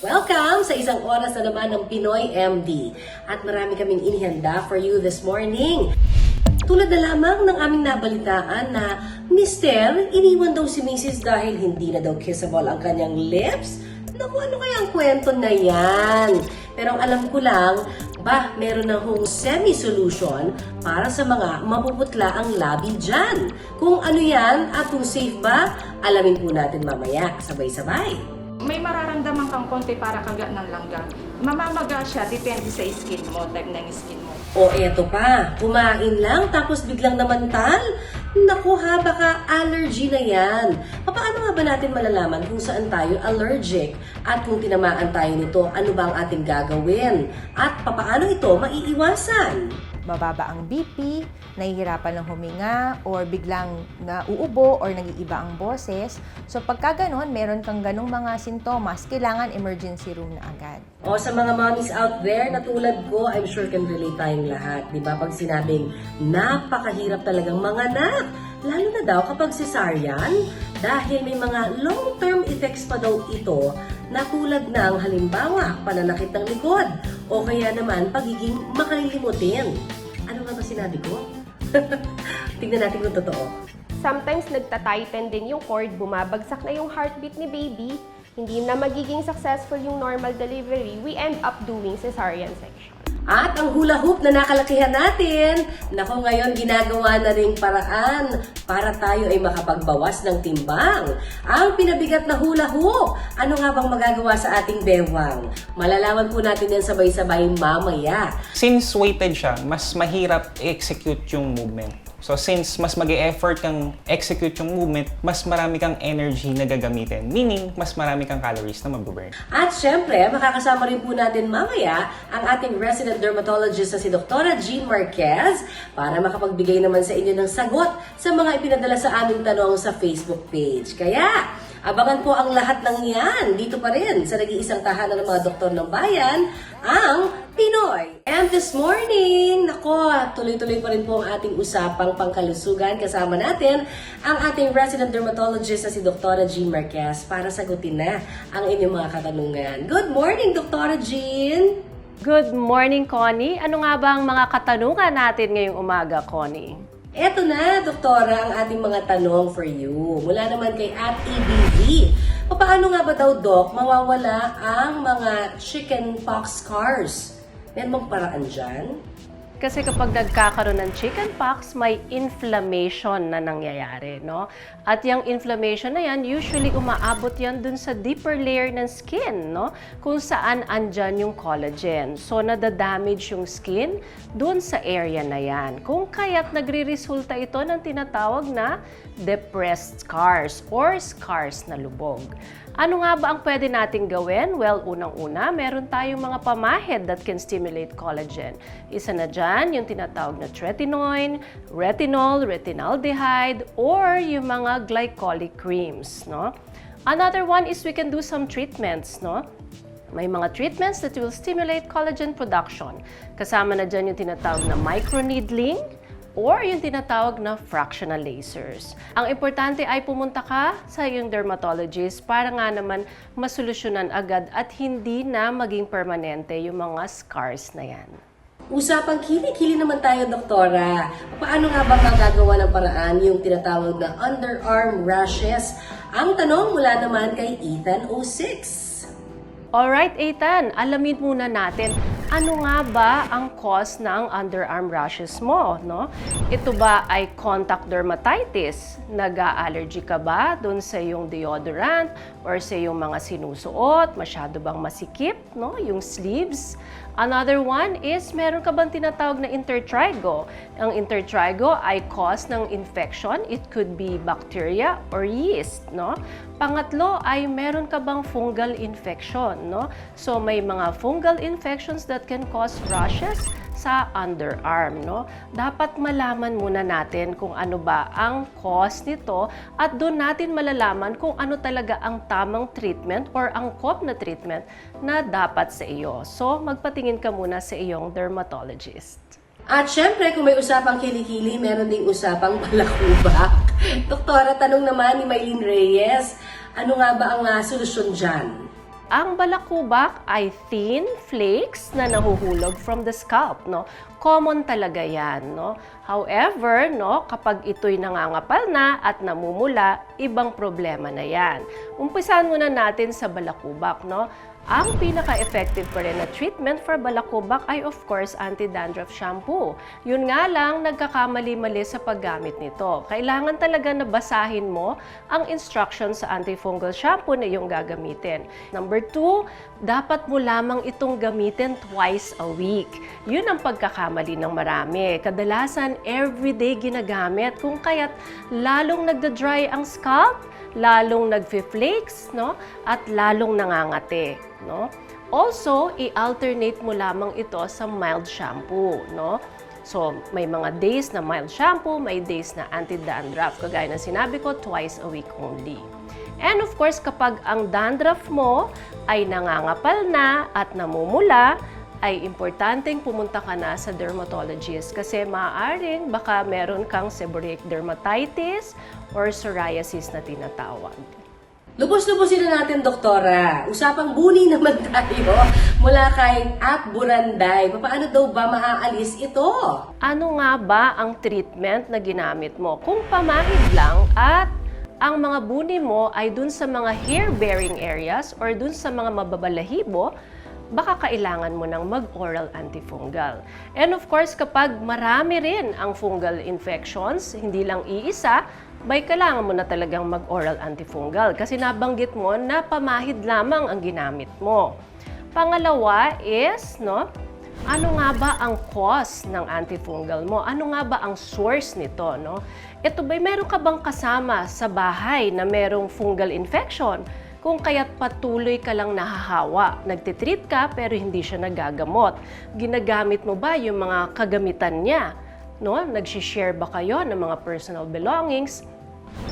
Welcome sa isang oras na naman ng Pinoy MD. At marami kaming inihanda for you this morning. Tulad na lamang ng aming nabalitaan na Mister, iniwan daw si Mrs. dahil hindi na daw kissable ang kanyang lips. Naku, ano kaya ang kwento na yan? Pero ang alam ko lang, meron na hong semi-solution para sa mga mapuputla ang labi dyan. Kung ano yan at kung safe ba, alamin po natin mamaya. Sabay-sabay. May mararamdaman kang konti para kagat ng langgam. Mamamaga siya, depende sa skin mo, type ng skin mo. O eto pa, kumain lang tapos biglang namantal? Naku ha, baka allergy na yan. Paano nga ba natin malalaman kung saan tayo allergic? At kung tinamaan tayo nito, ano ba ang ating gagawin? At paano ito maiiwasan? Bababa ang BP, nahihirapan ng huminga, or biglang nauubo or nag-iiba ang boses. So pagka ganon, meron kang ganong mga sintomas, kailangan emergency room na agad. O sa mga mommies out there na tulad ko, I'm sure can relate tayong lahat. Diba? Pag sinabing napakahirap talagang manganak, lalo na daw kapag cesarean, dahil may mga long-term effects pa daw ito na tulad ng halimbawa, pananakit ng likod o kaya naman pagiging makalilimutin. Ano nga ba sinabi ko? Tingnan natin kung totoo. Sometimes nagta-tighten din yung cord, bumabagsak na yung heartbeat ni baby, hindi na magiging successful yung normal delivery, we end up doing cesarean section. At ang hula hoop na nakalakihan natin, naku ngayon ginagawa na ring paraan para tayo ay makapagbawas ng timbang. Ang pinabigat na hula hoop, ano nga bang magagawa sa ating bewang? Malalaman po natin yan sabay-sabay mamaya. Since weighted siya, mas mahirap i-execute yung movement. So since mas mag-e-effort kang execute yung movement, mas marami kang energy na gagamitin. Meaning, mas marami kang calories na mabuburn. At syempre, makakasama rin po natin mamaya ang ating resident dermatologist na si Dr. Jean Marquez para makapagbigay naman sa inyo ng sagot sa mga ipinadala sa aming tanong sa Facebook page. Kaya, abangan po ang lahat ng yan dito pa rin sa nag-iisang tahanan ng mga doktor ng bayan, ang Pinoy. And this morning, nako, tuloy-tuloy pa rin po ang ating usapang pangkalusugan. Kasama natin ang ating resident dermatologist na si Dr. Jean Marquez para sagutin na ang inyong mga katanungan. Good morning, Dr. Jean! Good morning, Connie. Ano nga ba ang mga katanungan natin ngayong umaga, Connie? Eto na, doktora, ang ating mga tanong for you. Mula naman kay @EBV. Paano nga ba daw, Doc, mawawala ang mga chickenpox scars? Meron bang paraan dyan? Kasi kapag nagkakaroon ng chickenpox, may inflammation na nangyayari, no? At yung inflammation na yan, usually umaabot yan dun sa deeper layer ng skin, no? Kung saan andyan yung collagen. So, nadadamage yung skin dun sa area na yan. Kung kaya't nagre-resulta ito ng tinatawag na depressed scars or scars na lubog. Ano nga ba ang pwede nating gawin? Well, unang-una, meron tayong mga pamahid that can stimulate collagen. Isa na dyan, yung tinatawag na tretinoin, retinol, retinaldehyde, or yung mga glycolic creams, no? Another one is we can do some treatments, no? May mga treatments that will stimulate collagen production. Kasama na dyan yung tinatawag na microneedling, or yung tinatawag na fractional lasers. Ang importante ay pumunta ka sa iyong dermatologist para nga naman masolusyonan agad at hindi na maging permanente yung mga scars na yan. Usapang kilikili naman tayo, doktora. Paano nga ba magagawa ng paraan yung tinatawag na underarm rashes? Ang tanong mula naman kay Ethan06. Alright, Ethan, alamin muna natin, ano nga ba ang cause ng underarm rashes mo, no? Ito ba ay contact dermatitis? Nag-allergy ka ba dun sa iyong deodorant or sa iyong mga sinusuot? Masyado bang masikip, no? Yung sleeves? Another one is, meron ka bang tinatawag na intertrigo? Ang intertrigo ay cause ng infection. It could be bacteria or yeast, no? Pangatlo ay meron ka bang fungal infection, no? So may mga fungal infections that can cause rashes sa underarm, no? Dapat malaman muna natin kung ano ba ang cause nito at doon natin malalaman kung ano talaga ang tamang treatment or angkop na treatment na dapat sa iyo. So, magpatingin ka muna sa iyong dermatologist. At syempre, kung may usapang kilikili, meron ding usapang balakubak. Doktora, tanong naman ni Maylene Reyes, Ano nga ba ang solusyon dyan? Ang balakubak ay thin flakes na nahuhulog from the scalp, no? Common talaga 'yan, no? However, no, kapag ito'y nangangapal na at namumula, ibang problema na 'yan. Umpisahan muna natin sa balakubak, no? Ang pinaka-effective pa rin na treatment for balakubak ay of course anti-dandruff shampoo. Yun nga lang, nagkakamali-mali sa paggamit nito. Kailangan talaga na basahin mo ang instructions sa antifungal shampoo na iyong gagamitin. Number 2, dapat mo lamang itong gamitin twice a week. Yun ang pagkakamali ng marami. Kadalasan, everyday ginagamit, kung kaya't lalong nagda-dry ang scalp, lalong nagfi-flakes, no? At lalong nangangati, no? Also, i-alternate mo lamang ito sa mild shampoo, no? So, may mga days na mild shampoo, may days na anti-dandruff. Kagaya ng sinabi ko, twice a week only. And of course, kapag ang dandruff mo ay nangangapal na at namumula, ay importanteng pumunta ka na sa dermatologist kasi maaaring baka meron kang seborrheic dermatitis or psoriasis na tinatawag. Lubos-lubosin na natin, Doktora. Usapang buni naman tayo mula kay Buranday. Paano daw ba maaalis ito? Ano nga ba ang treatment na ginamit mo? Kung pamahid lang at ang mga buni mo ay dun sa mga hair-bearing areas or dun sa mga mababalahibo, baka kailangan mo ng mag-oral antifungal. And of course, kapag marami rin ang fungal infections, hindi lang iisa, kailangan mo na talagang mag-oral antifungal kasi nabanggit mo na pamahid lamang ang ginamit mo. Pangalawa is, no, ano nga ba ang cause ng antifungal mo? Ano nga ba ang source nito, no? Ito ba, meron ka bang kasama sa bahay na merong fungal infection? Kung kaya't patuloy ka lang nahahawa, nagtitreat ka pero hindi siya nagagamot. Ginagamit mo ba yung mga kagamitan niya? No? Nag-share ba kayo ng mga personal belongings?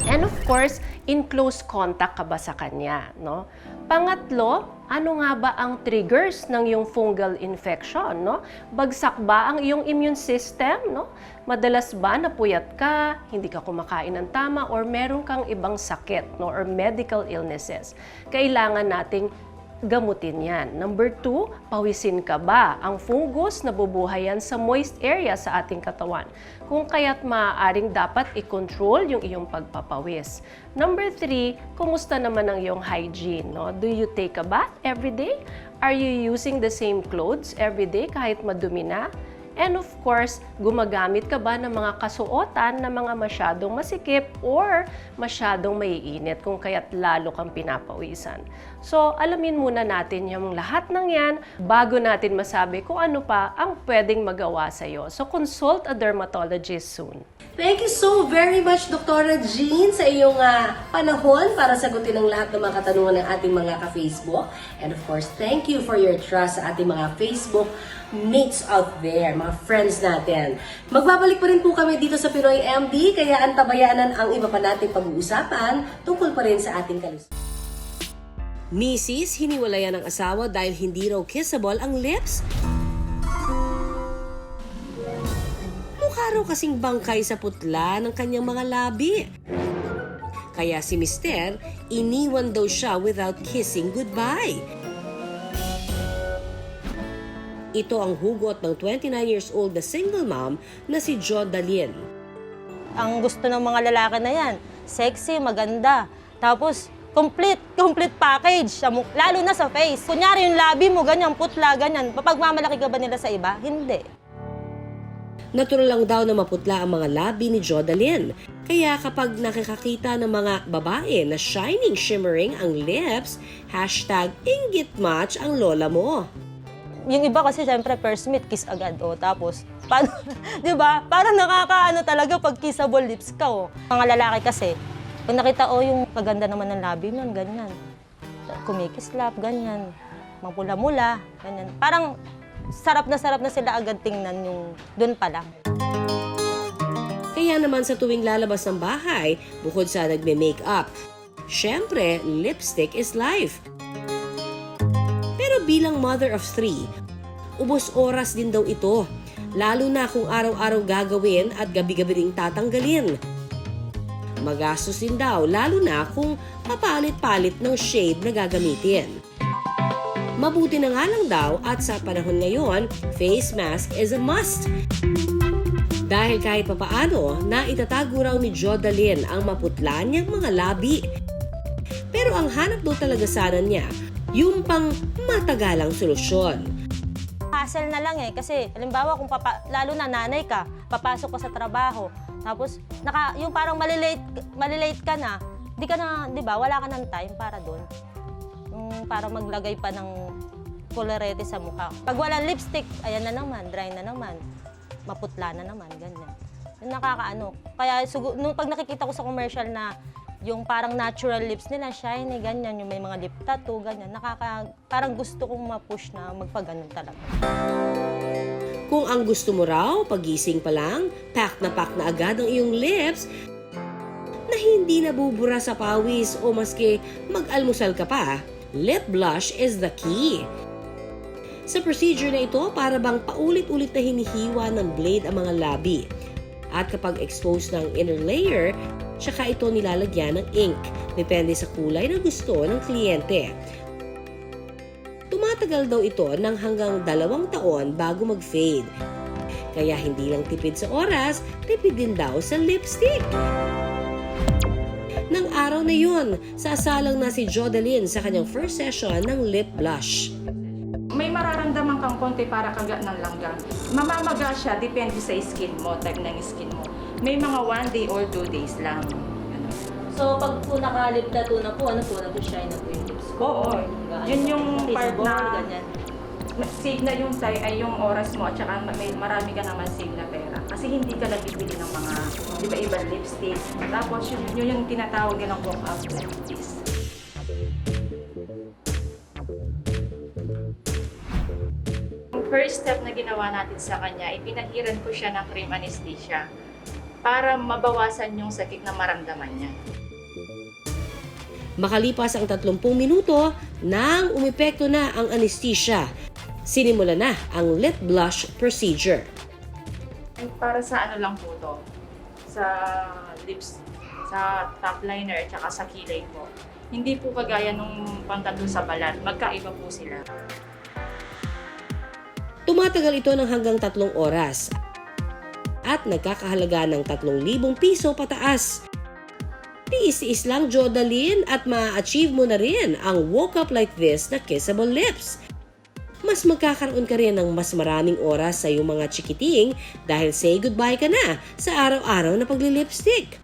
And of course, in close contact ka ba sa kanya? No? Pangatlo, ano nga ba ang triggers ng iyong fungal infection? No? Bagsak ba ang iyong immune system? No? Madalas ba napuyat ka, hindi ka kumakain ng tama, or meron kang ibang sakit, no? Or medical illnesses? Kailangan nating gamutin yan. Number 2, pawisin ka ba? Ang fungus nabubuhay yan sa moist area sa ating katawan. Kung kaya't maaaring dapat i-control yung iyong pagpapawis. Number 3, kumusta naman ang iyong hygiene? No? Do you take a bath every day? Are you using the same clothes every day kahit madumi na? And of course, gumagamit ka ba ng mga kasuotan na mga masyadong masikip or masyadong maiinit kung kaya't lalo kang pinapawisan. So, alamin muna natin yung lahat ng yan bago natin masabi kung ano pa ang pwedeng magawa sa'yo. So, consult a dermatologist soon. Thank you so very much, Dr. Jean, sa iyong panahon para sagutin ang lahat ng mga katanungan ng ating mga ka-Facebook. And of course, thank you for your trust sa ating mga Facebook mates out there, mga friends natin. Magbabalik pa rin po kami dito sa Pinoy MD, kaya antabayanan ang iba pa nating pag-uusapan tungkol pa rin sa ating kalusugan. Mrs. hiniwalayan ng asawa dahil hindi raw kissable ang lips. Mukha raw kasing bangkay sa putla ng kanyang mga labi. Kaya si Mister, iniwan daw siya without kissing goodbye. Ito ang hugot ng 29 years old na single mom na si Jo Dalien. Ang gusto ng mga lalaki na yan, sexy, maganda. Tapos, complete package. Lalo na sa face. Kunyari yung labi mo, ganyan, putla, ganyan. Papagmamalaki ka ba nila sa iba? Hindi. Natural lang daw na maputla ang mga labi ni Jo Dalien. Kaya kapag nakikakita ng mga babae na shining, shimmering ang lips, #inggitmatch ang lola mo. Yung iba kasi syempre first meet, kiss agad. O, tapos, paano, di ba? Parang nakakaano talaga pag kissable lips ka. O. Mga lalaki kasi, pag nakita, yung kaganda naman ng labi nun, ganyan. Kumikislap, ganyan. Mapula-mula, ganyan. Parang sarap na sila agad tingnan yung dun pa lang. Kaya naman sa tuwing lalabas ng bahay, bukod sa nagme-makeup, syempre, lipstick is life. Pero bilang mother of 3, ubos oras din daw ito, lalo na kung araw-araw gagawin at gabi-gabi ring tatanggalin. Magastos din daw, lalo na kung papalit-palit ng shade na gagamitin. Mabuti na nga lang daw at sa panahon ngayon, face mask is a must. Dahil kahit papaano, naitatago raw ni Jodalyn ang maputla niyang mga labi. Pero ang hanap daw talaga sana niya, yung pang matagalang solusyon. Hassle na lang kasi halimbawa kung lalo na nanay ka, papasok ka sa trabaho, tapos yung parang malilate ka na, di ba, wala ka ng time para doon. Para maglagay pa ng colorete sa mukha. Pag walang lipstick, ayan na naman, dry na naman, maputla na naman, ganyan. Yung nakakaano. Kaya pag nakikita ko sa commercial na yung parang natural lips nila, shiny, ganyan, yung may mga lip tattoo, ganyan, parang gusto kong ma-push na magpaganon talaga. Kung ang gusto mo raw, pagising pa lang, pack na agad ang iyong lips na hindi nabubura sa pawis o maski mag-almusal ka pa, lip blush is the key. Sa procedure na ito, para bang paulit-ulit na hinihiwa ng blade ang mga labi. At kapag exposed ng inner layer, tsaka ito nilalagyan ng ink. Depende sa kulay na gusto ng kliyente. Tumatagal daw ito ng hanggang 2 taon bago mag-fade. Kaya hindi lang tipid sa oras, tipid din daw sa lipstick. Nang araw na yun, sasalang na si Jodalyn sa kanyang first session ng lip blush. May mararamdaman kang konti para kagat ng langgam. Mamamaga siya, depende sa skin mo, type ng skin mo. May mga 1 day or 2 days lang. Ganun. So, pag po naka-lip tattoo na po, shine na po yung lips ko? Oo. Yun yung part na ganyan. save na yung yung oras mo at saka marami ka naman save na pera. Kasi hindi ka nagbibili ng mga iba-ibang lipstick. Tapos yun yung tinatawag nilang walk-out like this. Ang first step na ginawa natin sa kanya, ipinahiran ko siya ng cream anesthesia para mabawasan yung sakit na maramdaman niya. Makalipas ang 30 minuto, nang umepekto na ang anesthesia, sinimula na ang lip blush procedure. Para sa ano lang po to, sa lips, sa top liner, at saka sa kilay po. Hindi po kagaya nung pangtattoo sa balat, magkaiba po sila. Tumatagal ito ng hanggang 3 oras at nagkakahalaga ng 3,000 piso pataas. Tiis-tiis lang, Jodalyn, at ma-achieve mo na rin ang woke up like this na kissable lips. Mas magkakaroon ka rin ng mas maraming oras sa iyong mga chikiting dahil say goodbye ka na sa araw-araw na pagli-lipstick.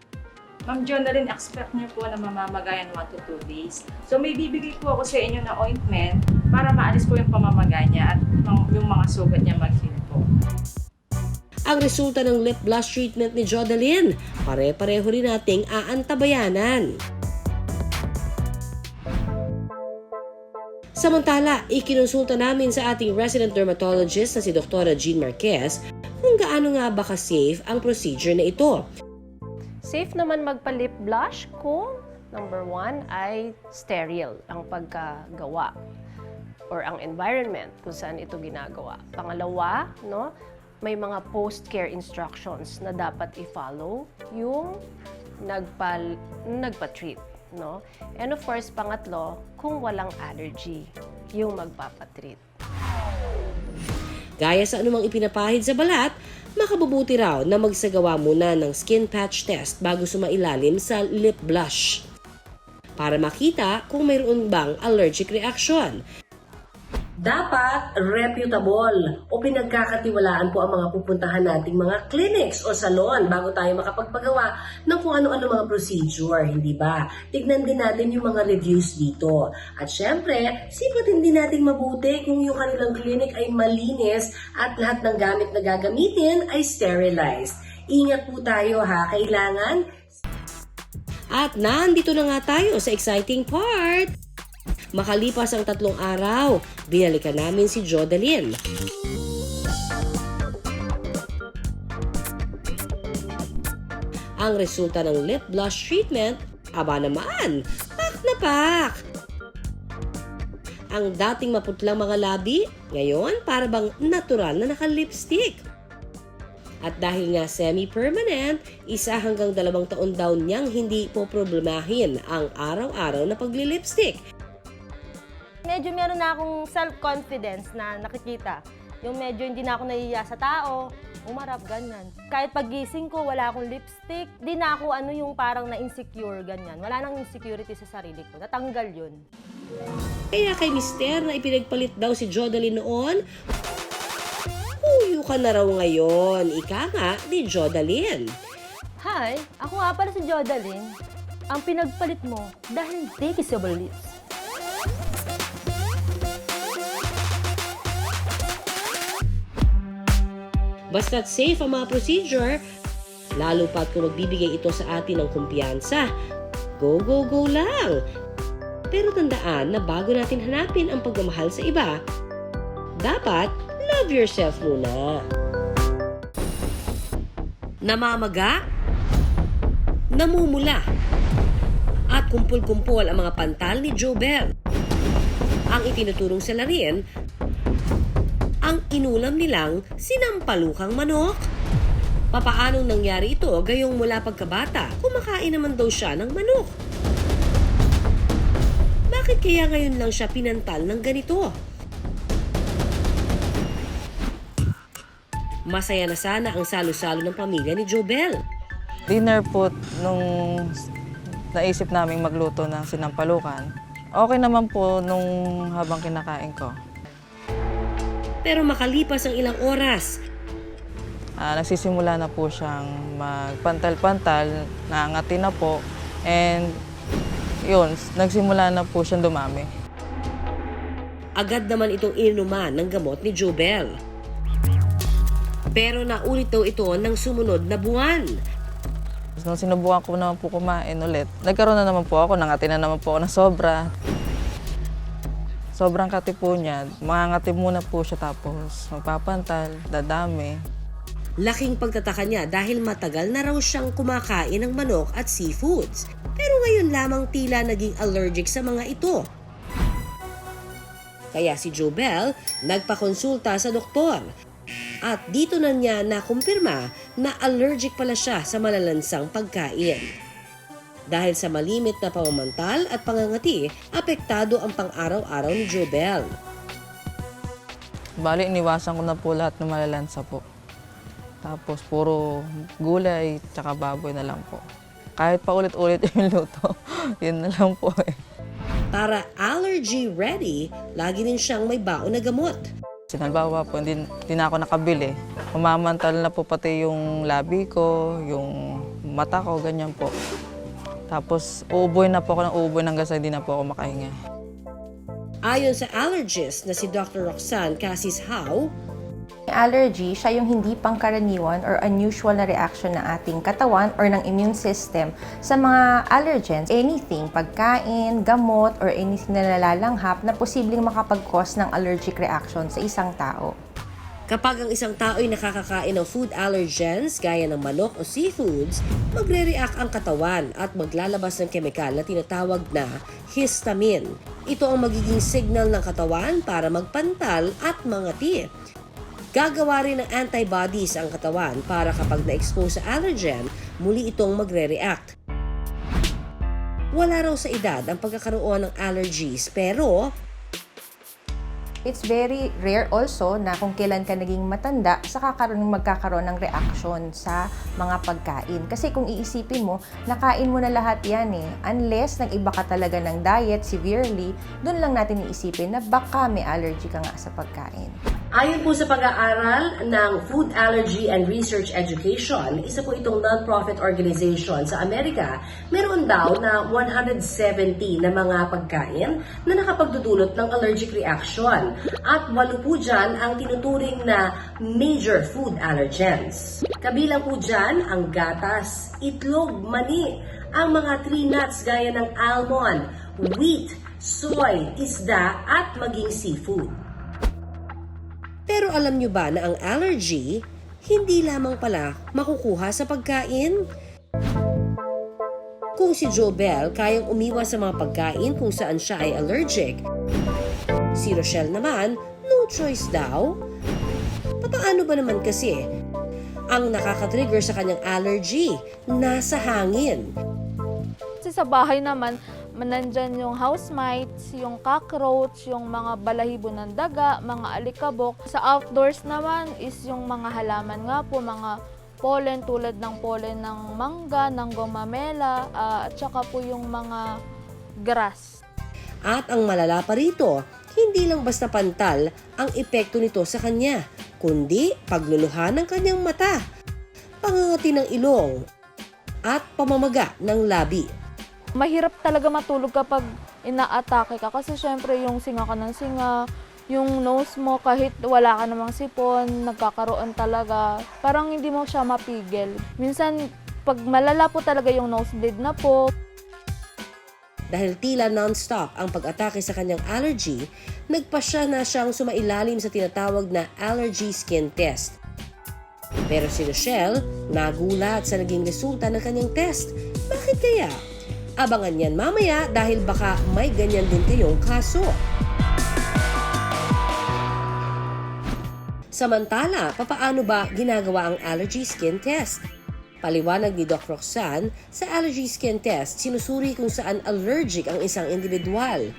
Ma'am Jodalyn, expect niyo po na mamamagayan 1 to 2 days. So may bibigay po ako sa inyo na ointment para maalis po yung pamamaga niya at yung mga sugat niya mag-heal po. Ang resulta ng lip blush treatment ni Jodalyn, pare-pareho rin nating aantabayanan. Samantala, ikinonsulta namin sa ating resident dermatologist na si Dr. Jean Marquez kung gaano nga ba ka-safe ang procedure na ito. Safe naman magpa-lip blush kung number 1 ay sterile ang pagkagawa or ang environment kung saan ito ginagawa. Pangalawa, no, may mga post-care instructions na dapat i-follow yung nagpa-treat, no? And of course, pangatlo, kung walang allergy, yung magpapatreat. Gaya sa anumang ipinapahid sa balat, makabubuti raw na magsagawa muna ng skin patch test bago sumailalim sa lip blush para makita kung mayroon bang allergic reaction. Dapat reputable o pinagkakatiwalaan po ang mga pupuntahan nating mga clinics o salon bago tayo makapagpagawa ng kung ano-ano mga procedure, hindi ba? Tignan din natin yung mga reviews dito. At syempre, sipatin din natin mabuti kung yung kanilang clinic ay malinis at lahat ng gamit na gagamitin ay sterilized. Ingat po tayo ha, kailangan. At nandito na nga tayo sa exciting part. Makalipas ang 3 araw, binalikan namin si Jodalyn. Ang resulta ng lip blush treatment, aba naman, pak na pak! Ang dating maputlang mga labi, ngayon para bang natural na naka-lipstick. At dahil nga semi-permanent, 1 hanggang 2 taon daw niyang hindi po problemahin ang araw-araw na pagli-lipstick. Medyo meron na akong self-confidence na nakikita. Yung medyo hindi na ako nahihiya sa tao, umarap, ganyan. Kahit pagising ko, wala akong lipstick, di na ako yung parang na-insecure, ganyan. Wala nang insecurity sa sarili ko. Natanggal yun. Kaya kay Mister na ipinagpalit daw si Jodeline noon, huyo ka na raw ngayon. Ika nga ni Jodeline. Hi, ako nga pala si Jodeline. Ang pinagpalit mo dahil di kissable lips. Basta't safe ang mga procedure, lalo pat kung magbibigay ito sa atin ng kumpiyansa. Go, go, go lang! Pero tandaan na bago natin hanapin ang pagmamahal sa iba, dapat love yourself muna. Namamaga, namumula, at kumpul-kumpol ang mga pantal ni Jobel. Ang itinuturong salarin, ang inulam nilang sinampalukang manok. Papaanong nangyari ito gayong mula pagkabata? Kumakain naman daw siya ng manok. Bakit kaya ngayon lang siya pinantal ng ganito? Masaya na sana ang salo-salo ng pamilya ni Jobel. Dinner po nung naisip naming magluto ng sinampalukan. Okay naman po nung habang kinakain ko. Pero makalipas ang ilang oras, Nagsisimula na po siyang magpantal-pantal, naangati na po, and yun, nagsimula na po siyang dumami. agad naman itong inuman ng gamot ni Jobel. Pero naulit daw ito ng sumunod na buwan. Nung sinubukan ko naman po kumain ulit, nagkaroon na naman po ako, nangati na naman po ako ng sobra. Sobrang kati po niya, mangangati muna po siya tapos magpapantal, dadami. Laking pagtataka niya dahil matagal na raw siyang kumakain ng manok at seafoods. Pero ngayon lamang tila naging allergic sa mga ito. Kaya si Jobel nagpakonsulta sa doktor. At dito na niya nakumpirma na allergic pala siya sa malalansang pagkain. Dahil sa malimit na pamamantal at pangangati, apektado ang pang-araw-araw ni Jobel. Bali, iniwasan ko na po lahat ng malalansa po. Tapos puro gulay tsaka baboy na lang po. Kahit pa ulit-ulit yung luto, yun na lang po eh. Para allergy ready, lagi din siyang may baon na gamot. Halimbawa po, hindi na ako nakabili. Umamantal na po pati yung labi ko, yung mata ko, ganyan po. Tapos uuboy na po ako ng uuboy hanggang sa hindi na po ako makahinga. Ayon sa allergist na si Dr. Roxanne Cassis Howe, Allergy, siya yung hindi pangkaraniwan or unusual na reaction ng ating katawan or ng immune system sa mga allergens. Anything, pagkain, gamot, or anything na nalalanghap na posibleng makapag-cause ng allergic reaction sa isang tao. kapag ang isang tao ay nakakakain ng food allergens gaya ng manok o seafoods, magre-react ang katawan at maglalabas ng kemikal na tinatawag na histamine. Ito ang magiging signal ng katawan para magpantal at mangati. Gagawa rin ng antibodies ang katawan para kapag na-expose sa allergen, muli itong magre-react. Wala raw sa edad ang pagkakaroon ng allergies pero It's very rare also na kung kailan ka naging matanda, saka magkakaroon ng reaction sa mga pagkain. Kasi kung iisipin mo, nakain mo na lahat yan eh. Unless nag-iba ka talaga ng diet severely, doon lang natin iisipin na baka may allergy ka nga sa pagkain. ayon po sa pag-aaral ng Food Allergy and Research Education, isa po itong non-profit organization sa Amerika, meron daw na 170 na mga pagkain na nakapagdudulot ng allergic reaction. At 8 po dyan ang tinuturing na major food allergens. Kabilang po dyan ang gatas, itlog, mani, ang mga tree nuts gaya ng almond, wheat, soy, isda at maging seafood. Pero alam nyo ba na ang allergy, hindi lamang pala makukuha sa pagkain? Kung si Jobel kayang umiwas sa mga pagkain kung saan siya ay allergic, si Rochelle naman, no choice daw. Paano ba naman kasi? ang nakaka-trigger sa kanyang allergy? Nasa hangin. Kasi sa bahay naman, nandyan yung house mites, yung cockroach, yung mga balahibo ng daga, mga alikabok. Sa outdoors naman is yung mga halaman nga po, mga pollen tulad ng pollen ng mangga, ng gomamela, at saka po yung mga grass. At ang malala pa rito, hindi lang basta pantal ang epekto nito sa kanya, kundi pagluluha ng kanyang mata, pangangati ng ilong, at pamamaga ng labi. Mahirap talaga matulog kapag inaatake ka kasi syempre yung singa ka ng singa, yung nose mo kahit wala ka namang sipon, nagkakaroon talaga. Parang hindi mo siya mapigil. Minsan pag malala po talaga yung nosebleed na po. Dahil tila non-stop ang pag-atake sa kanyang allergy, nagpasya na siyang sumailalim sa tinatawag na allergy skin test. Pero si Rochelle, nagulat sa naging resulta ng kanyang test. Bakit kaya? Abangan yan mamaya dahil baka may ganyan din kayong kaso. Samantala, papaano ba ginagawa ang allergy skin test? Paliwanag ni Doc Roxanne, sa allergy skin test, sinusuri kung saan allergic ang isang individual.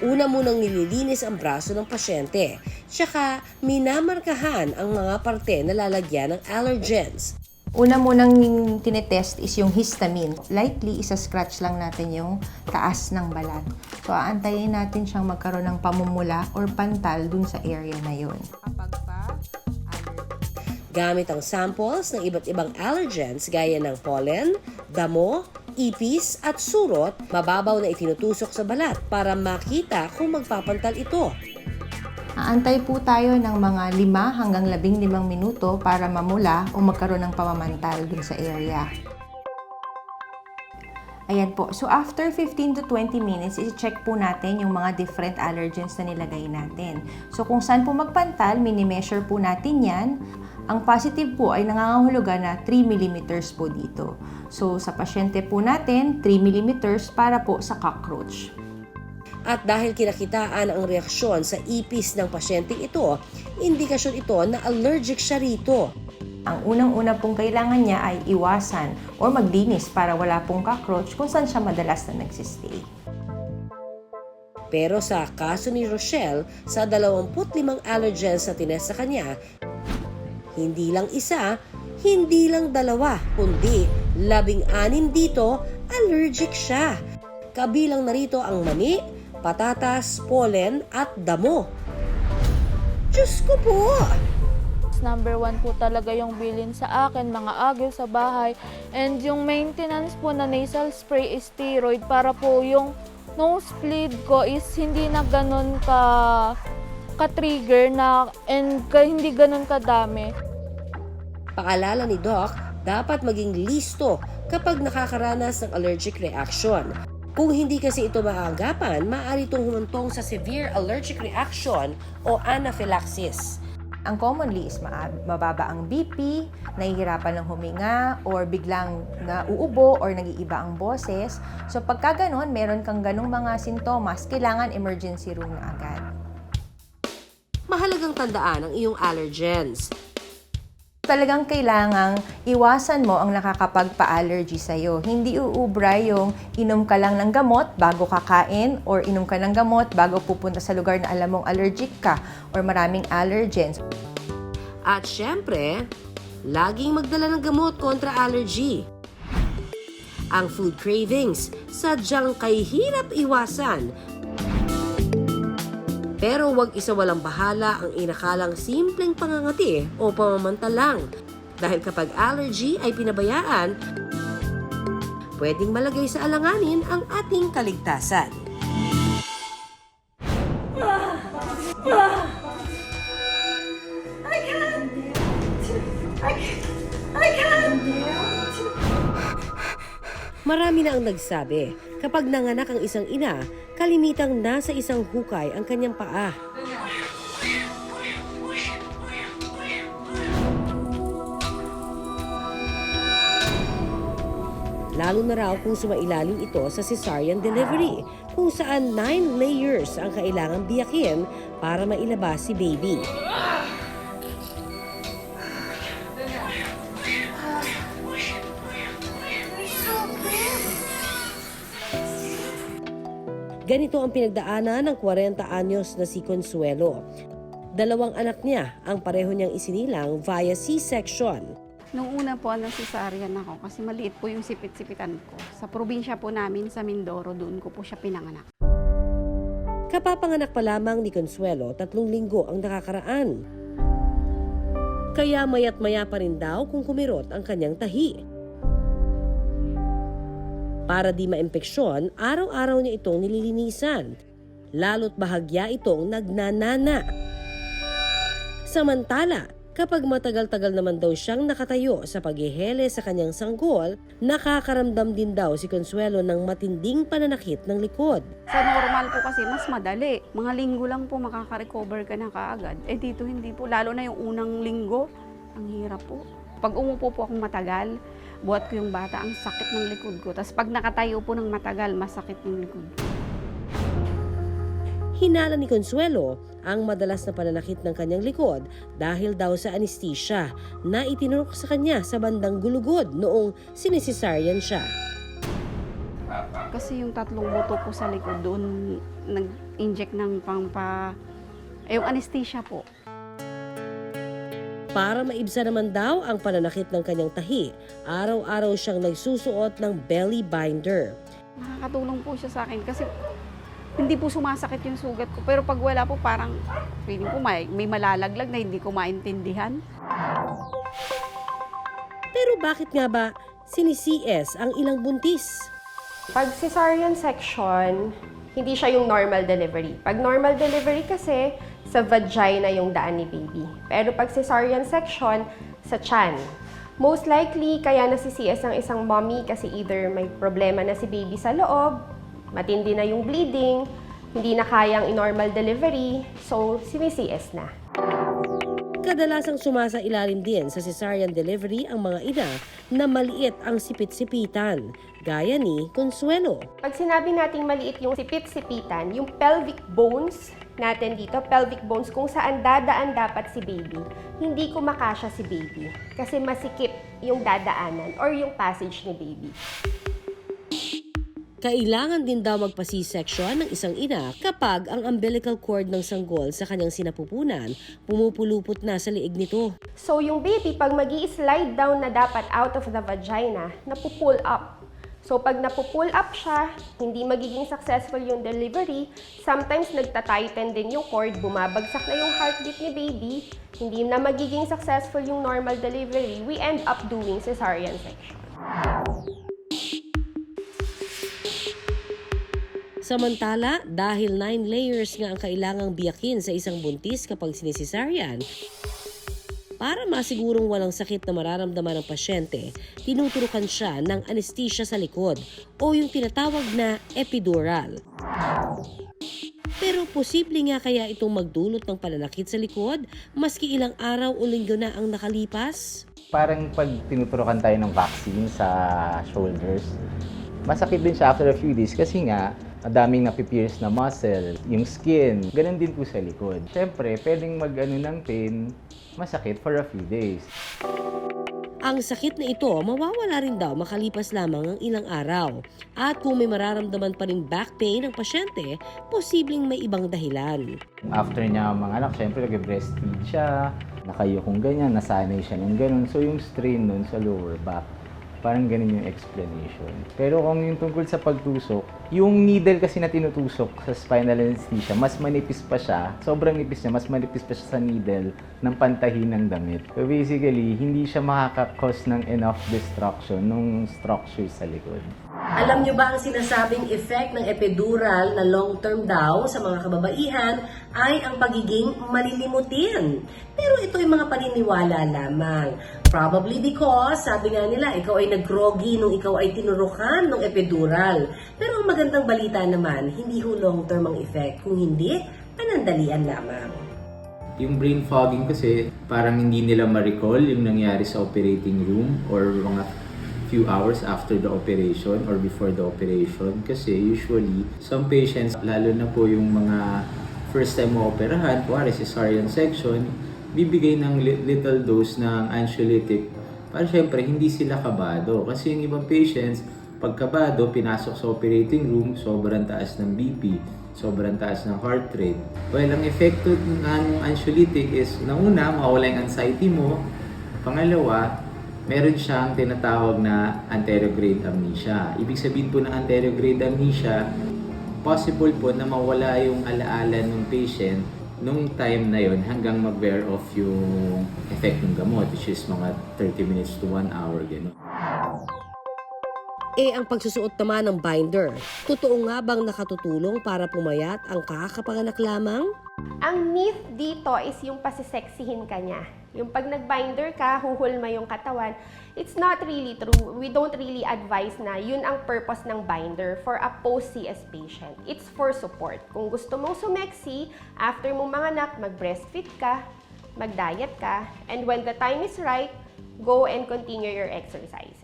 Una munang nililinis ang braso ng pasyente, tsaka minamarkahan ang mga parte na lalagyan ng allergens. Una munang tinetest is yung histamine. Likely, isa-scratch lang natin yung taas ng balat. So, aantayin natin siyang magkaroon ng pamumula or pantal dun sa area na yun. Gamit ang samples ng iba't ibang allergens gaya ng pollen, damo, ipis at surot, mababaw na itinutusok sa balat para makita kung magpapantal ito. Aantay po tayo ng mga 5 hanggang 15 minuto para mamula o magkaroon ng pamamantal dun sa area. Ayan po. So, after 15 to 20 minutes, i-check po natin yung mga different allergens na nilagay natin. So, kung saan po magpantal, mini-measure po natin yan. Ang positive po ay nangangahulugan na 3 mm po dito. So, sa pasyente po natin, 3 mm para po sa cockroach. At dahil kinakitaan ang reaksyon sa ipis ng pasyenteng ito, indikasyon ito na allergic siya rito. Ang unang-una pong kailangan niya ay iwasan o maglinis para wala pong cockroach kung saan siya madalas na nagsistay. Pero sa kaso ni Rochelle, sa 25 allergens na tinest sa kanya, hindi lang isa, hindi lang 2, kundi 16 dito, allergic siya. Kabilang narito ang mani, patatas, pollen at damo. Diyos ko po! Number 1 po talaga yung bilin sa akin, mga agyo sa bahay. And yung maintenance po na nasal spray is steroid para po yung nosebleed ko is hindi na ganun ka-trigger na and hindi ganun kadami. Paalala ni Doc, dapat maging listo kapag nakakaranas ng allergic reaction. Kung hindi kasi ito maagapan, maaari itong humantong sa severe allergic reaction o anaphylaxis. Ang commonly is mababa ang BP, nahihirapan ng huminga, or biglang nauubo or nag-iiba ang boses. So pagka ganon, meron kang ganong mga sintomas, kailangan emergency room na agad. Mahalagang tandaan ang iyong allergens. Talagang kailangang iwasan mo ang nakakapagpa-allergy sa'yo. Hindi uubra yung inom ka lang ng gamot bago kakain or inom ka ng gamot bago pupunta sa lugar na alam mong allergic ka or maraming allergens. At syempre, laging magdala ng gamot kontra allergy. Ang food cravings, sadyang kahirap iwasan. Pero huwag isawalang bahala ang inakalang simpleng pangangati o pamamantal lang. Dahil kapag allergy ay pinabayaan, pwedeng malagay sa alanganin ang ating kaligtasan. Marami na ang nagsabi, kapag nanganak ang isang ina, kalimitang nasa isang hukay ang kanyang paa. Lalo na raw kung sumailalim ito sa cesarean delivery, kung saan 9 layers ang kailangang biyakin para mailabas si baby. Ganito ang pinagdaanan ng 40 anyos na si Consuelo. 2 anak niya ang pareho niyang isinilang via C-section. Nung una po, cesarean ako kasi maliit po yung sipit-sipitan ko. Sa probinsya po namin, sa Mindoro, doon ko po siya pinanganak. Kapapanganak pa lamang ni Consuelo, 3 linggo ang nakakaraan. Kaya mayat maya pa rin daw kung kumirot ang kanyang tahi. Para di maimpeksyon, araw-araw niya itong nililinisan. Lalo't bahagya itong nagnanana. Samantala, kapag matagal-tagal naman daw siyang nakatayo sa paghihele sa kanyang sanggol, nakakaramdam din daw si Consuelo ng matinding pananakit ng likod. Sa normal po kasi, mas madali. Mga linggo lang po makaka-recover ka na kaagad. Eh dito hindi po, lalo na yung unang linggo, ang hirap po. Pag umupo po akong matagal, buhat ko yung bata, ang sakit ng likod ko. Tapos pag nakatayo po ng matagal, masakit yung likod. Hinala ni Consuelo ang madalas na pananakit ng kanyang likod dahil daw sa anesthesia na itinurok sa kanya sa bandang gulugod noong sinesesaryan siya. Kasi yung 3 buto po sa likod, doon nag-inject ng yung anesthesia po. Para maibsa naman daw ang pananakit ng kanyang tahi, araw-araw siyang nagsusuot ng belly binder. Nakakatulong po siya sa akin kasi hindi po sumasakit yung sugat ko. Pero pag wala po, parang feeling ko may malalaglag na hindi ko maintindihan. Pero bakit nga ba sinisies ang ilang buntis? Pag cesarean section, hindi siya yung normal delivery. Pag normal delivery kasi, sa vagina yung daan ni baby. Pero pag cesarean section, sa tiyan. Most likely, kaya nasisies ang isang mommy kasi either may problema na si baby sa loob, matindi na yung bleeding, hindi na kayang in-normal delivery, so sinisies na. Kadalasang sumasa ilalim din sa cesarean delivery ang mga ina na maliit ang sipit-sipitan, gaya ni Consuelo. Pag sinabi nating maliit yung sipit-sipitan, yung pelvic bones natin dito, pelvic bones kung saan dadaan dapat si baby, hindi kumakasya si baby kasi masikip yung dadaanan or yung passage ni baby. Kailangan din daw magpa-C-section ng isang ina kapag ang umbilical cord ng sanggol sa kanyang sinapupunan pumupulupot na sa liig nito. So yung baby, pag mag-i-slide down na dapat out of the vagina, napupull up. So pag napupull up siya, hindi magiging successful yung delivery. Sometimes nagta-tighten din yung cord, bumabagsak na yung heartbeat ni baby, hindi na magiging successful yung normal delivery. We end up doing cesarean section. Samantala, dahil 9 layers nga ang kailangang biyakin sa isang buntis kapag sinesesaryan, para masigurong walang sakit na mararamdaman ng pasyente, tinuturukan siya ng anesthesia sa likod o yung tinatawag na epidural. Pero posible nga kaya itong magdulot ng pananakit sa likod maski ilang araw o linggo na ang nakalipas? Parang pag tinuturukan tayo ng vaccine sa shoulders, masakit din siya after a few days kasi nga madaming napipierce na muscle, yung skin, ganun din po sa likod. Siyempre, pwedeng ng pain, masakit for a few days. Ang sakit na ito mawawala rin daw makalipas lamang ng ilang araw. At kung may mararamdaman pa rin back pain ng pasyente, posibleng may ibang dahilan. After niya manganak, siyempre nag-breastfeed siya, nakayukong ganyan, nasanay siya ng ganun. So yung strain nun sa lower back, parang ganun yung explanation. Pero kung yung tungkol sa pagtusok, yung needle kasi na tinutusok sa spinal anesthesia, mas manipis pa siya, sobrang nipis niya, mas manipis pa siya sa needle ng pantahi ng damit. So basically, hindi siya makaka-cause ng enough destruction ng structure sa likod. Alam nyo ba ang sinasabing effect ng epidural na long-term daw sa mga kababaihan ay ang pagiging malilimutin? Pero ito ay mga paniniwala lamang. Probably because, sabi nga nila, ikaw ay nag-groggy nung ikaw ay tinurukan ng epidural. Pero ang magandang balita naman, hindi ho long-term ang effect. Kung hindi, panandalian lamang. Yung brain fogging kasi, parang hindi nila ma-recall yung nangyari sa operating room or mga few hours after the operation or before the operation. Kasi usually, some patients, lalo na po yung mga first time mo-operahan, kuwari cesarean section, bibigay ng little dose ng anxiolytic para syempre hindi sila kabado. Kasi yung ibang patients, Pagkabado, pinasok sa operating room, sobrang taas ng BP, sobrang taas ng heart rate. Well, ang epekto ng anxiolytic is, una, mawala yung anxiety mo. Pangalawa, meron siyang tinatawag na anterograde amnesia. Ibig sabihin po ng anterograde amnesia, possible po na mawala yung alaala ng patient nung time na yon hanggang mag-wear off yung effect ng gamot, which is mga 30 minutes to 1 hour, gano'n. Ang pagsusuot naman ng binder, totoo nga bang nakatutulong para pumayat ang kakapanganak lamang? Ang myth dito is yung pasiseksihin ka niya. Yung pag nag-binder ka, huhulma yung katawan. It's not really true. We don't really advise na yun ang purpose ng binder for a post-CS patient. It's for support. Kung gusto mong sumeksi, after mong manganak, mag-breastfeed ka, mag-diet ka, and when the time is right, go and continue your exercises.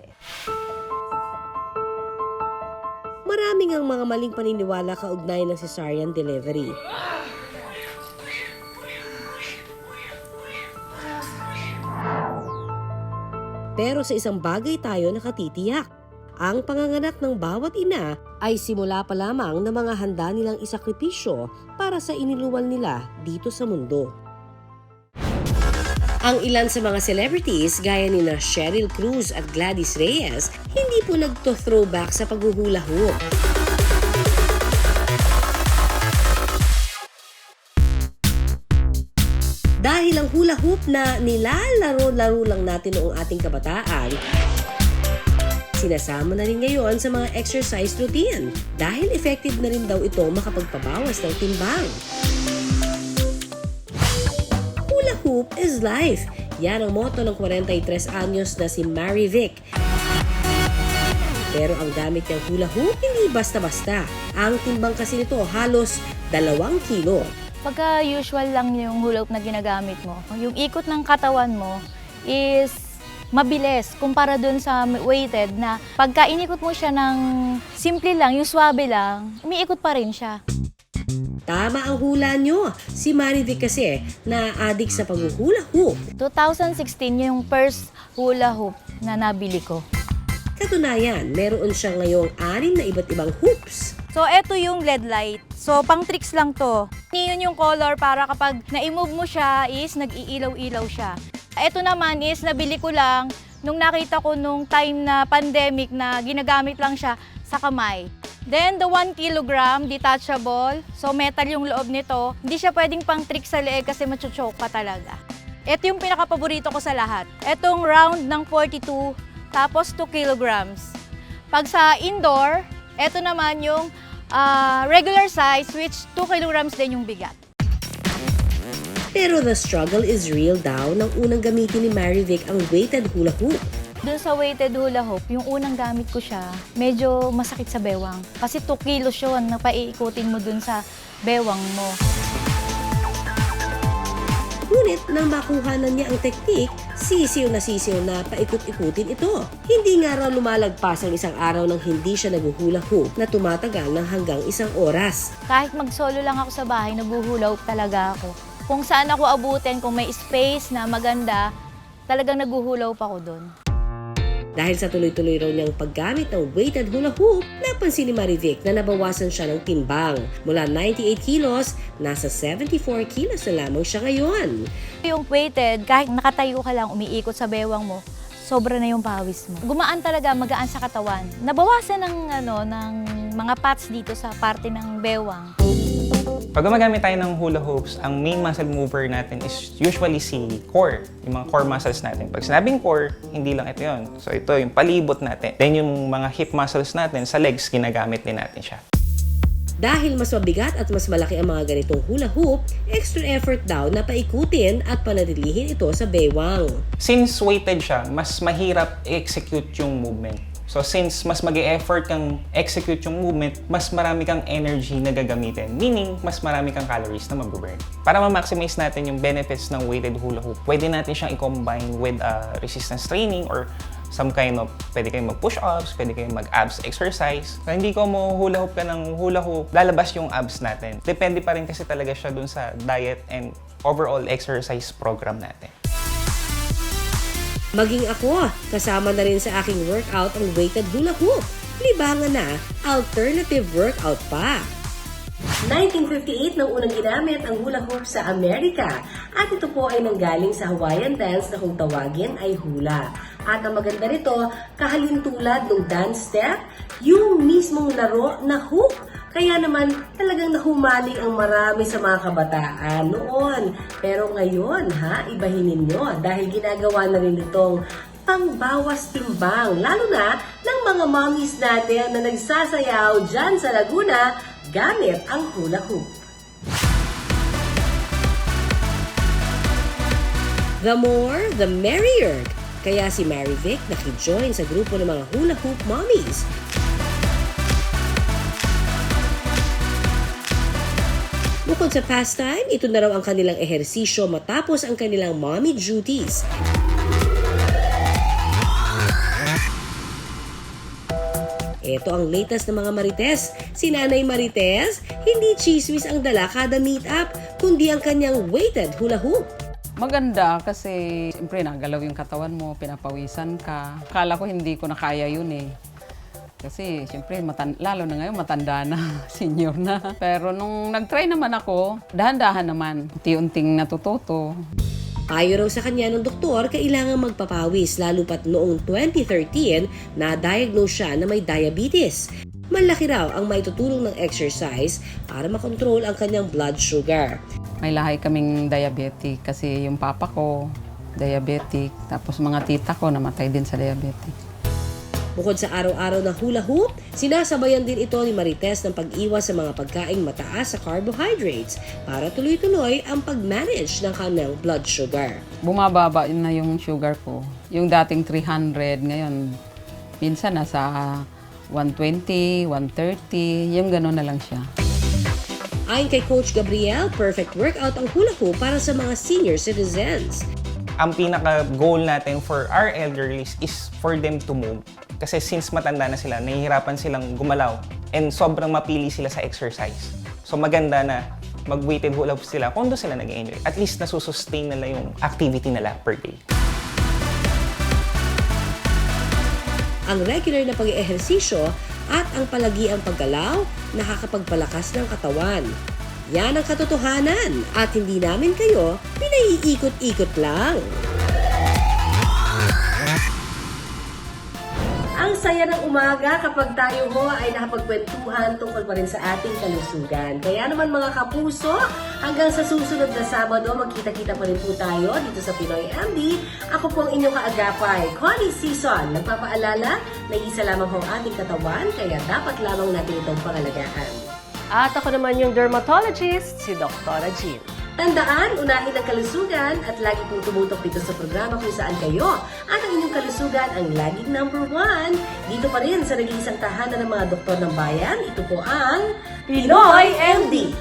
Maraming ang mga maling paniniwala kaugnay ng cesarean delivery. Pero sa isang bagay tayo nakatitiyak. Ang panganganak ng bawat ina ay simula pa lamang ng mga handa nilang isakripisyo para sa iniluwal nila dito sa mundo. Ang ilan sa mga celebrities gaya ni Cheryl Cruz at Gladys Reyes hindi po nagto-throwback sa paghuhula hoop. Dahil ang hula hoop na nilalaro-laro lang natin noong ating kabataan, sinasama na rin ngayon sa mga exercise routine dahil effective na rin daw ito makapagpabawas ng timbang. Hula hoop is life. Yan ang motto ng 43 anyos na si Mary Vic. Pero ang gamit niyang hula hoop hindi basta-basta. Ang timbang kasi nito halos 2 kilo. Pagka usual lang yung hula hoop na ginagamit mo, yung ikot ng katawan mo is mabilis kumpara dun sa weighted na pagka inikot mo siya ng simple lang, yung swabe lang, umiikot pa rin siya. Tama ang hula nyo. Si Marivic kasi na-addict sa paghuhula hoop. 2016 yung first hula hoop na nabili ko. Katunayan, meron siya ngayong 6 na iba't ibang hoops. So, eto yung LED light. So, pang tricks lang to. Yun yung color para kapag na-move mo siya is nag-iilaw-ilaw siya. Eto naman is nabili ko lang nung nakita ko nung time na pandemic na ginagamit lang siya sa kamay. Then, the 1 kilogram detachable. So, metal yung loob nito. Hindi siya pwedeng pang trick sa leeg kasi machuchoke ka talaga. Ito yung pinaka-paborito ko sa lahat. Etong round ng 42, tapos 2 kilograms. Pag sa indoor, ito naman yung regular size, which 2 kilograms din yung bigat. Pero the struggle is real daw nang unang gamitin ni Marivic ang weighted hula hoop. Doon sa weighted hula hoop, yung unang gamit ko siya, medyo masakit sa bewang. Kasi 2 kilos yun na paiikutin mo dun sa bewang mo. Ngunit nang makuha na niya ang teknik, sisiw na paikot-ikutin ito. Hindi nga raw lumalagpas ang isang araw nang hindi siya naguhula hoop na tumatagal ng hanggang 1 oras. Kahit mag-solo lang ako sa bahay, naguhula hoop talaga ako. Kung saan ako abutin, kung may space na maganda, talagang naguhula hoop ako doon. Dahil sa tuloy-tuloy raw niyang paggamit ng weighted hula hoop, napansin ni Marivic na nabawasan siya ng timbang. Mula 98 kilos, nasa 74 kilos na lamang siya ngayon. Yung weighted, kahit nakatayo ka lang, umiikot sa bewang mo, sobra na yung pawis mo. Gumaan talaga, magaan sa katawan. Nabawasan ng mga fats dito sa parte ng bewang. Pag gumagamit tayo ng hula hoops, ang main muscle mover natin is usually si core, yung mga core muscles natin. Pag sinabing core, hindi lang ito yun. So ito yung palibot natin. Then yung mga hip muscles natin, sa legs, ginagamit din natin siya. Dahil mas mabigat at mas malaki ang mga ganitong hula hoop, extra effort daw na paikutin at panatilihin ito sa bewang. Since weighted siya, mas mahirap i-execute yung movement. So since mas mag-e-effort kang execute yung movement, mas marami kang energy na gagamitin. Meaning, mas marami kang calories na mag-burn. Para ma-maximize natin yung benefits ng weighted hula hoop, pwede natin siyang i-combine with resistance training or some kind of, pwede kayong mag-push-ups, pwede kayong mag-abs exercise. So, hindi ko mo hula hoop ka ng hula hoop, lalabas yung abs natin. Depende pa rin kasi talaga siya dun sa diet and overall exercise program natin. Maging ako, kasama na rin sa aking workout ang weighted hula hoop. libangan na alternative workout pa. 1958 nang unang ginamit ang hula hoop sa Amerika at ito po ay nanggaling sa Hawaiian dance na kung tawagin ay hula. At ang maganda nito, kahalintulad ng dance step, yung mismong laro na hoop. Kaya naman talagang nahumaling ang marami sa mga kabataan noon. Pero ngayon, ibahin ninyo dahil ginagawa na rin itong pangbawas timbang, lalo na ng mga mommies natin na nagsasayaw dyan sa Laguna gamit ang hula hoop. The more, the merrier. Kaya si Marivic nakijoin sa grupo ng mga hula hoop mommies. Bukod sa pastime, ito na raw ang kanilang ehersisyo matapos ang kanilang mommy duties. Ito ang latest na mga Marites. Si Nanay Marites, hindi chismis ang dala kada meet-up, kundi ang kanyang weighted hula hoop. Maganda kasi siyempre nagalaw yung katawan mo, pinapawisan ka. Akala ko hindi ko na kaya yun eh. Kasi siyempre lalo na ngayon matanda na, senior na. Pero nung nag-try naman ako, dahan-dahan naman, unti-unting natututo. Payo raw sa kanya ng doktor, kailangan magpapawis lalo pat noong 2013 na-diagnose siya na may diabetes. Malaki raw ang maitutulong ng exercise para makontrol ang kanyang blood sugar. May lahi kaming diabetic kasi yung papa ko diabetic, tapos mga tita ko namatay din sa diabetic. Bukod sa araw-araw na hula hoop, sinasabayan din ito ni Marites ng pag-iwas sa mga pagkaing mataas sa carbohydrates para tuloy-tuloy ang pag-manage ng kanyang blood sugar. Bumababa na yung sugar ko. Yung dating 300, ngayon minsan nasa 120, 130, yung gano'n na lang siya. Ayon kay Coach Gabriel, perfect workout ang hula hoop para sa mga senior citizens. Ang pinaka-goal natin for our elderlies is for them to move. Kasi since matanda na sila, nahihirapan silang gumalaw and sobrang mapili sila sa exercise. So maganda na mag-weighted hula hoop sila kung doon sila nag-enjoy. At least nasusustain nila yung activity nila per day. Ang regular na pag-eehersisyo at ang palagiang paggalaw nakakapagpalakas ng katawan. Yan ang katotohanan at hindi namin kayo pinaiikot-ikot lang. Ang saya ng umaga kapag tayo ay nakapagkwentuhan tungkol pa rin sa ating kalusugan. Kaya naman mga kapuso, hanggang sa susunod na Sabado, magkita-kita pa rin po tayo dito sa Pinoy MD. Ako po ang inyong kaagapay, Connie Season. Nagpapaalala na isa lamang ang ating katawan, kaya dapat lamang natin itong pangalagaan. At ako naman yung dermatologist, si Dr. Jean. Tandaan, unahin ang kalusugan at lagi pong tumutok dito sa programa kung saan kayo at ang inyong kalusugan ang laging number 1. Dito pa rin sa nag-iisang tahanan ng mga doktor ng bayan, ito po ang Pinoy MD!